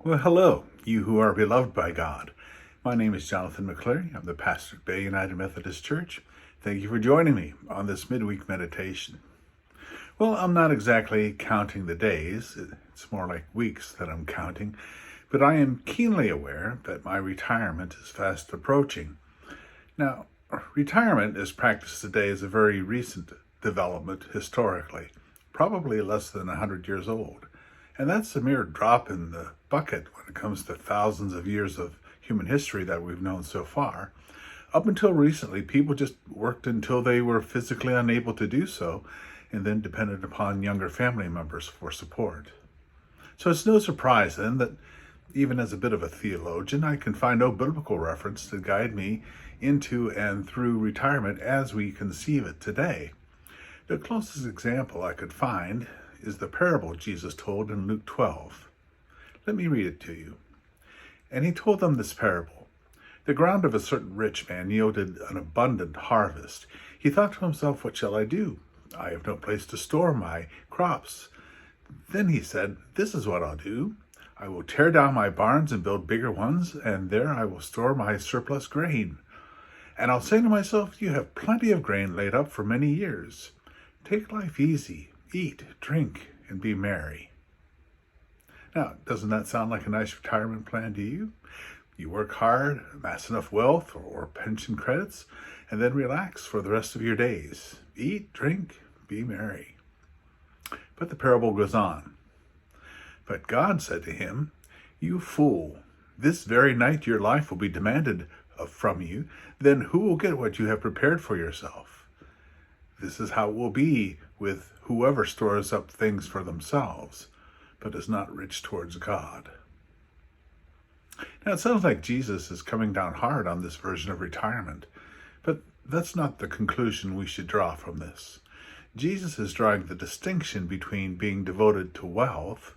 Well, hello, you who are beloved by God. My name is Jonathan McCleary. I'm the pastor at Bay United Methodist Church. Thank you for joining me on this midweek meditation. Well, I'm not exactly counting the days. It's more like weeks that I'm counting, but I am keenly aware that my retirement is fast approaching. Now, retirement as practiced today is a very recent development historically, probably less than 100 years old. And that's a mere drop in the bucket when it comes to thousands of years of human history that we've known so far. Up until recently, people just worked until they were physically unable to do so, and then depended upon younger family members for support. So it's no surprise then that even as a bit of a theologian, I can find no biblical reference to guide me into and through retirement as we conceive it today. The closest example I could find is the parable Jesus told in Luke 12. Let me read it to you. And he told them this parable. The ground of a certain rich man yielded an abundant harvest. He thought to himself, what shall I do? I have no place to store my crops. Then he said, this is what I'll do. I will tear down my barns and build bigger ones, and there I will store my surplus grain. And I'll say to myself, you have plenty of grain laid up for many years. Take life easy. Eat, drink, and be merry. Now, doesn't that sound like a nice retirement plan to you? You work hard, amass enough wealth or pension credits, and then relax for the rest of your days. Eat, drink, be merry. But the parable goes on. But God said to him, you fool, this very night your life will be demanded from you. Then who will get what you have prepared for yourself? This is how it will be with whoever stores up things for themselves, but is not rich towards God. Now, it sounds like Jesus is coming down hard on this version of retirement, but that's not the conclusion we should draw from this. Jesus is drawing the distinction between being devoted to wealth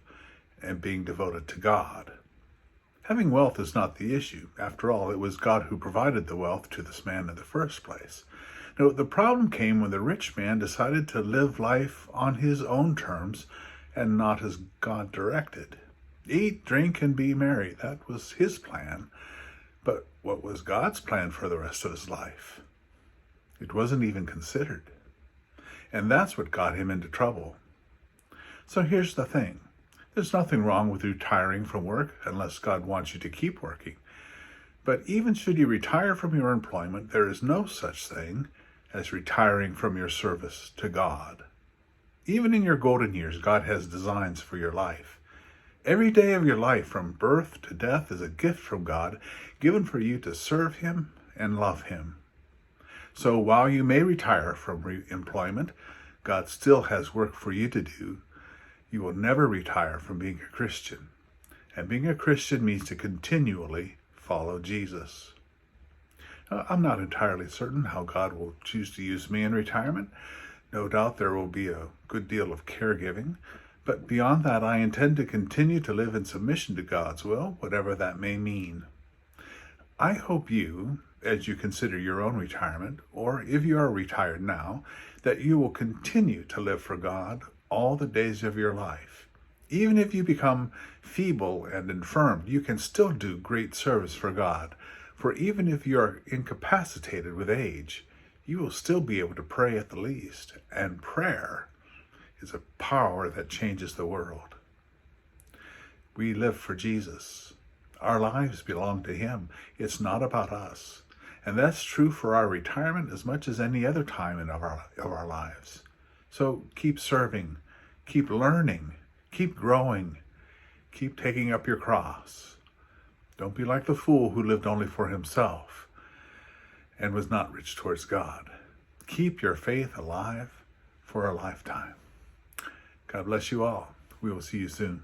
and being devoted to God. Having wealth is not the issue. After all, it was God who provided the wealth to this man in the first place. No, the problem came when the rich man decided to live life on his own terms and not as God directed. Eat, drink, and be merry. That was his plan. But what was God's plan for the rest of his life? It wasn't even considered. And that's what got him into trouble. So here's the thing. There's nothing wrong with retiring from work unless God wants you to keep working. But even should you retire from your employment, there is no such thing as retiring from your service to God. Even in your golden years, God has designs for your life. Every day of your life, from birth to death, is a gift from God, given for you to serve Him and love Him. So while you may retire from employment, God still has work for you to do. You will never retire from being a Christian. And being a Christian means to continually follow Jesus. I'm not entirely certain how God will choose to use me in retirement. No doubt there will be a good deal of caregiving. But beyond that, I intend to continue to live in submission to God's will, whatever that may mean. I hope you, as you consider your own retirement, or if you are retired now, that you will continue to live for God all the days of your life. Even if you become feeble and infirm, you can still do great service for God. For even if you are incapacitated with age, you will still be able to pray at the least. And prayer is a power that changes the world. We live for Jesus. Our lives belong to Him. It's not about us. And that's true for our retirement as much as any other time of our lives. So keep serving, keep learning, keep growing, keep taking up your cross. Don't be like the fool who lived only for himself and was not rich towards God. Keep your faith alive for a lifetime. God bless you all. We will see you soon.